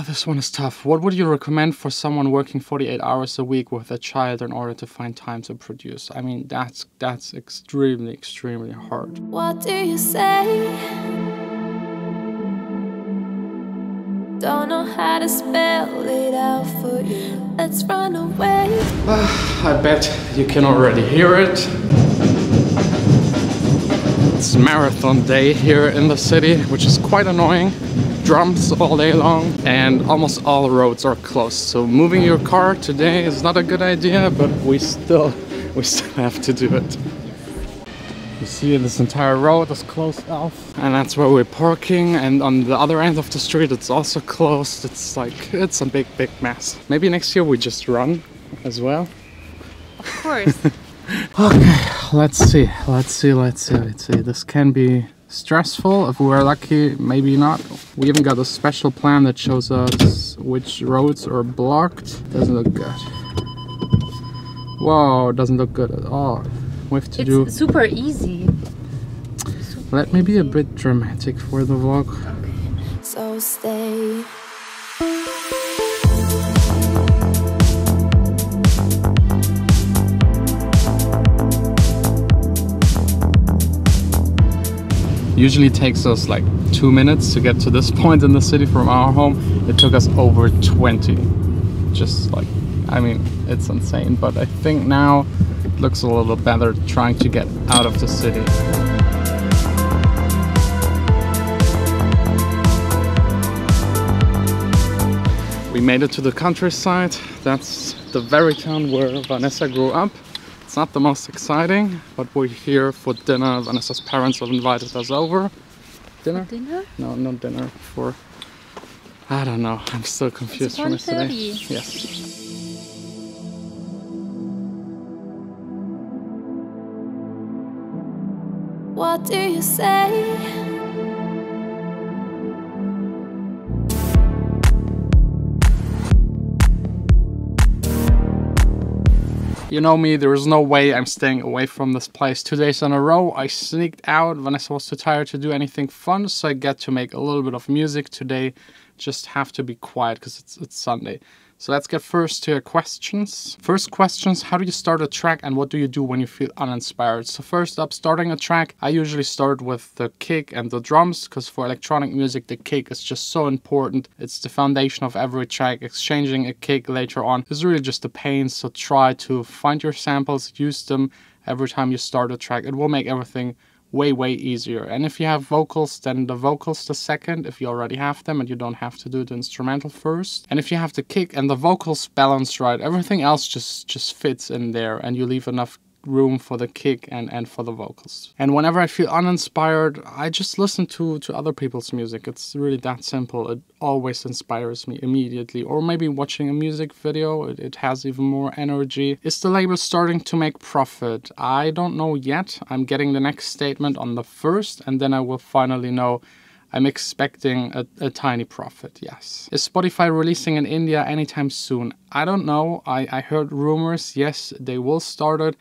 This one is tough. What would you recommend for someone working 48 hours a week with a child in order to find time to produce? I mean, that's extremely, extremely hard. What do you say? Don't know how to spell it out for you. Let's run away. I bet you can already hear it. It's marathon day here in the city, which is quite annoying. Drums all day long and almost all roads are closed. So moving your car today is not a good idea, but we still have to do it. You see this entire road is closed off, and that's where we're parking, and on the other end of the street it's also closed. It's like, it's a big mess. Maybe next year we just run as well. Of course. Okay, let's see. This can be stressful. If we're lucky, maybe not. We even got a special plan that shows us which roads are blocked. Doesn't look good. Whoa, doesn't look good at all. We have to do super easy. Let me be a bit dramatic for the vlog. Okay. So stay. Usually takes us like 2 minutes to get to this point in the city from our home. It took us over 20. Just like, I mean, it's insane, but I think now it looks a little better trying to get out of the city. We made it to the countryside. That's the very town where Vanessa grew up. It's not the most exciting, but we're here for dinner. Vanessa's parents have invited us over. Dinner? For dinner? No, not dinner. For, I don't know. I'm still confused from yesterday. Yes. What do you say? You know me, there is no way I'm staying away from this place 2 days in a row. I sneaked out. Vanessa was too tired to do anything fun, so I get to make a little bit of music today. Just have to be quiet because it's Sunday. So let's get first to your questions. First questions, how do you start a track and what do you do when you feel uninspired? So first up, starting a track, I usually start with the kick and the drums, because for electronic music, the kick is just so important. It's the foundation of every track. Exchanging a kick later on is really just a pain. So try to find your samples, use them every time you start a track. It will make everything way easier. And if you have vocals, then the vocals the second, if you already have them and you don't have to do the instrumental first. And if you have the kick and the vocals balanced right, everything else just fits in there, and you leave enough room for the kick and for the vocals. And whenever I feel uninspired, I just listen to other people's music. It's really that simple. It always inspires me immediately. Or maybe watching a music video, it has even more energy. Is the label starting to make profit? I don't know yet. I'm getting the next statement on the 1st, and then I will finally know. I'm expecting a tiny profit, yes. Is Spotify releasing in India anytime soon? I don't know. I heard rumors, yes, they will start it,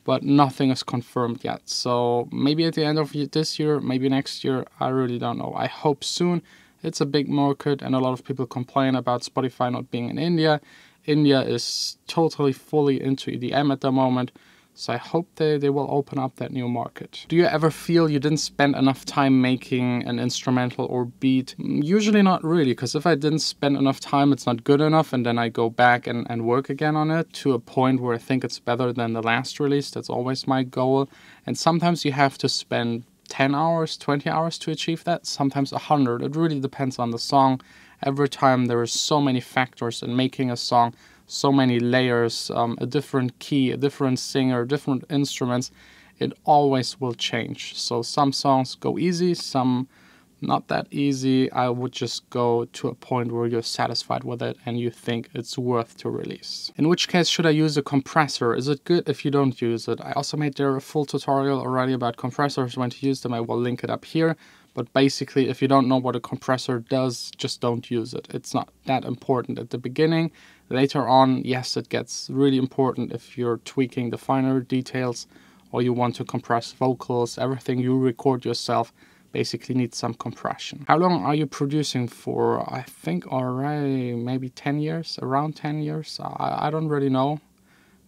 but nothing is confirmed yet. So maybe at the end of this year, maybe next year, I really don't know. I hope soon. It's a big market, and a lot of people complain about Spotify not being in India. India is totally fully into EDM at the moment. So I hope they will open up that new market. Do you ever feel you didn't spend enough time making an instrumental or beat? Usually not really, because if I didn't spend enough time, it's not good enough, and then I go back and work again on it to a point where I think it's better than the last release. That's always my goal. And sometimes you have to spend 10 hours, 20 hours to achieve that, sometimes 100. It really depends on the song. Every time there is so many factors in making a song, so many layers, a different key, a different singer, different instruments, it always will change. So some songs go easy, some not that easy. I would just go to a point where you're satisfied with it and you think it's worth to release. In which case should I use a compressor? Is it good if you don't use it? I also made there a full tutorial already about compressors, when to use them. I will link it up here. But basically, if you don't know what a compressor does, just don't use it. It's not that important at the beginning. Later on, yes, it gets really important if you're tweaking the finer details or you want to compress vocals, everything you record yourself. basically needs some compression. How long are you producing for? I think already maybe 10 years, around 10 years. I don't really know.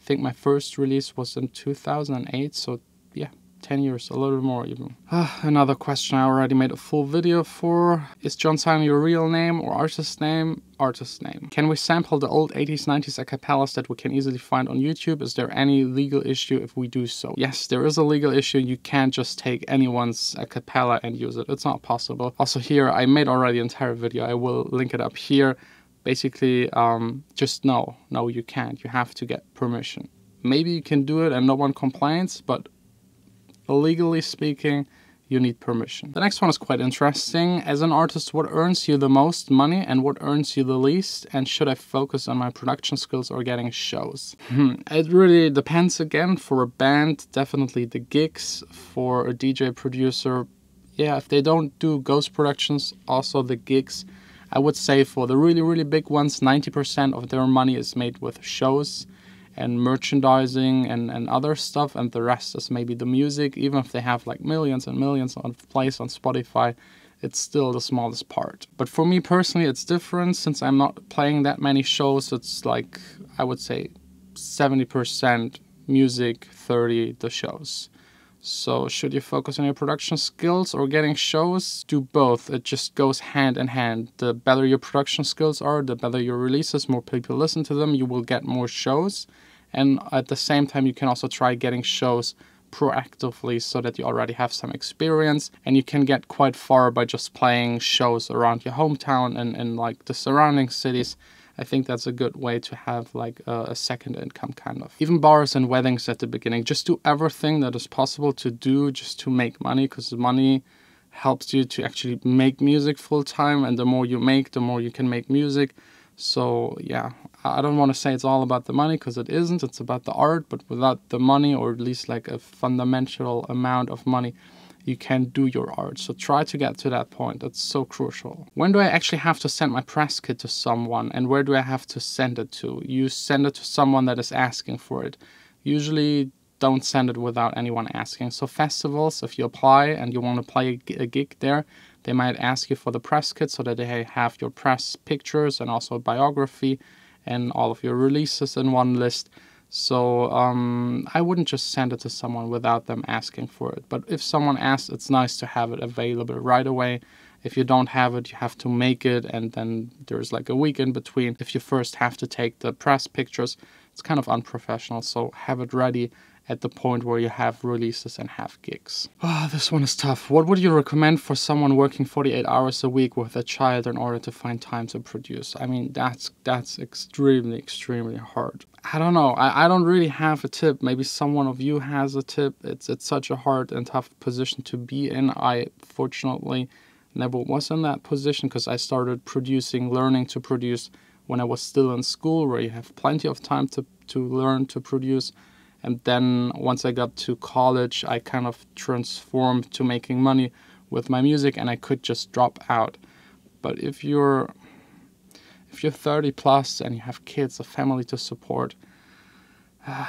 I think my first release was in 2008, so yeah, 10 years, a little more even. Another question I already made a full video for. Is Jon Sine your real name or artist name? Artist name. Can we sample the old 80s, 90s acapellas that we can easily find on YouTube? Is there any legal issue if we do so? Yes, there is a legal issue. You can't just take anyone's acapella and use it. It's not possible. Also here, I made already an entire video. I will link it up here. Basically, just no, you can't. You have to get permission. Maybe you can do it and no one complains, but legally speaking, you need permission. The next one is quite interesting. As an artist, what earns you the most money and what earns you the least? And should I focus on my production skills or getting shows? It really depends again. For a band, definitely the gigs. For a DJ producer, yeah, if they don't do ghost productions, also the gigs. I would say for the really, really big ones, 90% of their money is made with shows and merchandising and other stuff, and the rest is maybe the music. Even if they have like millions and millions of plays on Spotify, it's still the smallest part. But for me personally, it's different. Since I'm not playing that many shows, it's like, I would say 70% music, 30 the shows. So should you focus on your production skills or getting shows? Do both. It just goes hand in hand. The better your production skills are, the better your releases, more people listen to them, you will get more shows. And at the same time, you can also try getting shows proactively so that you already have some experience, and you can get quite far by just playing shows around your hometown and like the surrounding cities. I think that's a good way to have like a second income kind of. Even bars and weddings at the beginning, just do everything that is possible to do just to make money, because money helps you to actually make music full time, and the more you make, the more you can make music. So yeah, I don't want to say it's all about the money, because it isn't. It's about the art, but without the money, or at least like a fundamental amount of money, you can do your art. So try to get to that point. That's so crucial. When do I actually have to send my press kit to someone, and where do I have to send it to? You send it to someone that is asking for it. Usually don't send it without anyone asking. So festivals, if you apply and you want to play a gig there, they might ask you for the press kit so that they have your press pictures and also biography and all of your releases in one list. So I wouldn't just send it to someone without them asking for it. But if someone asks, it's nice to have it available right away. If you don't have it, you have to make it, and then there's like a week in between. If you first have to take the press pictures, it's kind of unprofessional. So have it ready at the point where you have releases and have gigs. This one is tough. What would you recommend for someone working 48 hours a week with a child in order to find time to produce? I mean, that's extremely, extremely hard. I don't know. I don't really have a tip. Maybe someone of you has a tip. It's such a hard and tough position to be in. I fortunately never was in that position, because I started producing, learning to produce when I was still in school, where you have plenty of time to learn to produce. And then once I got to college, I kind of transformed to making money with my music, and I could just drop out. But if you're 30 plus and you have kids, a family to support, I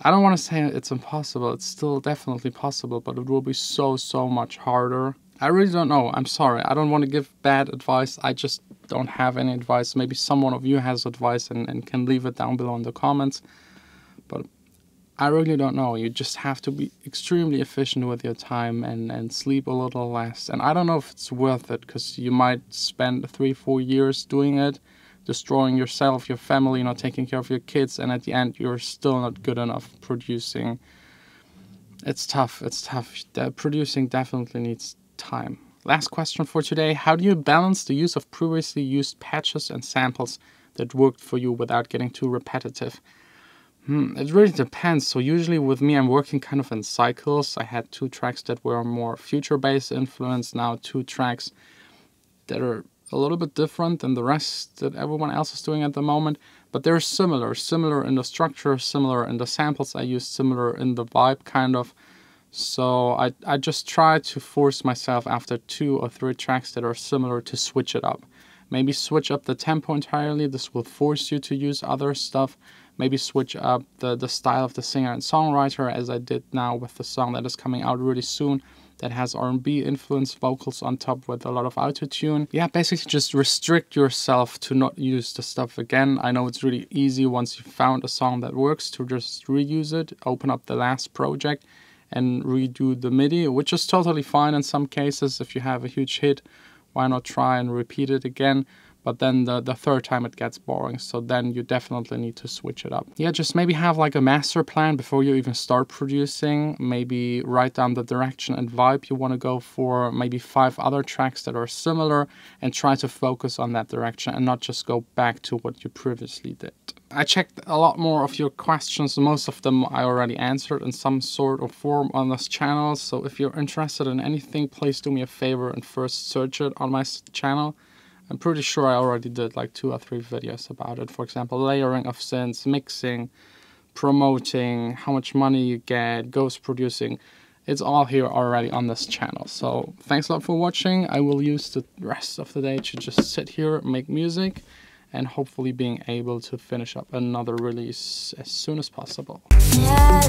don't want to say it's impossible. It's still definitely possible, but it will be so much harder. I really don't know. I'm sorry. I don't want to give bad advice. I just don't have any advice. Maybe someone of you has advice and can leave it down below in the comments. But I really don't know. You just have to be extremely efficient with your time and sleep a little less. And I don't know if it's worth it, because you might spend 3-4 years doing it, destroying yourself, your family, not taking care of your kids, and at the end you're still not good enough producing. It's tough. It's tough. Producing definitely needs time. Last question for today. How do you balance the use of previously used patches and samples that worked for you without getting too repetitive? It really depends. So usually with me, I'm working kind of in cycles. I had 2 tracks that were more future-based influence, now 2 tracks that are a little bit different than the rest that everyone else is doing at the moment, but they're similar in the structure, similar in the samples I use, similar in the vibe kind of. So I just try to force myself after 2 or 3 tracks that are similar to switch it up. Maybe switch up the tempo entirely. This will force you to use other stuff. Maybe switch up the style of the singer and songwriter, as I did now with the song that is coming out really soon. that has R&B influenced vocals on top with a lot of autotune. Yeah, basically just restrict yourself to not use the stuff again. I know it's really easy once you've found a song that works to just reuse it, open up the last project and redo the MIDI, which is totally fine in some cases. If you have a huge hit, why not try and repeat it again? But then the third time it gets boring, so then you definitely need to switch it up. Yeah, just maybe have like a master plan before you even start producing. Maybe write down the direction and vibe you want to go for, maybe 5 other tracks that are similar, and try to focus on that direction and not just go back to what you previously did. I checked a lot more of your questions. Most of them I already answered in some sort of form on this channel. So if you're interested in anything, please do me a favor and first search it on my channel. I'm pretty sure I already did like 2 or 3 videos about it. For example, layering of synths, mixing, promoting, how much money you get, ghost producing. It's all here already on this channel. So thanks a lot for watching. I will use the rest of the day to just sit here, make music, and hopefully being able to finish up another release as soon as possible. Yeah,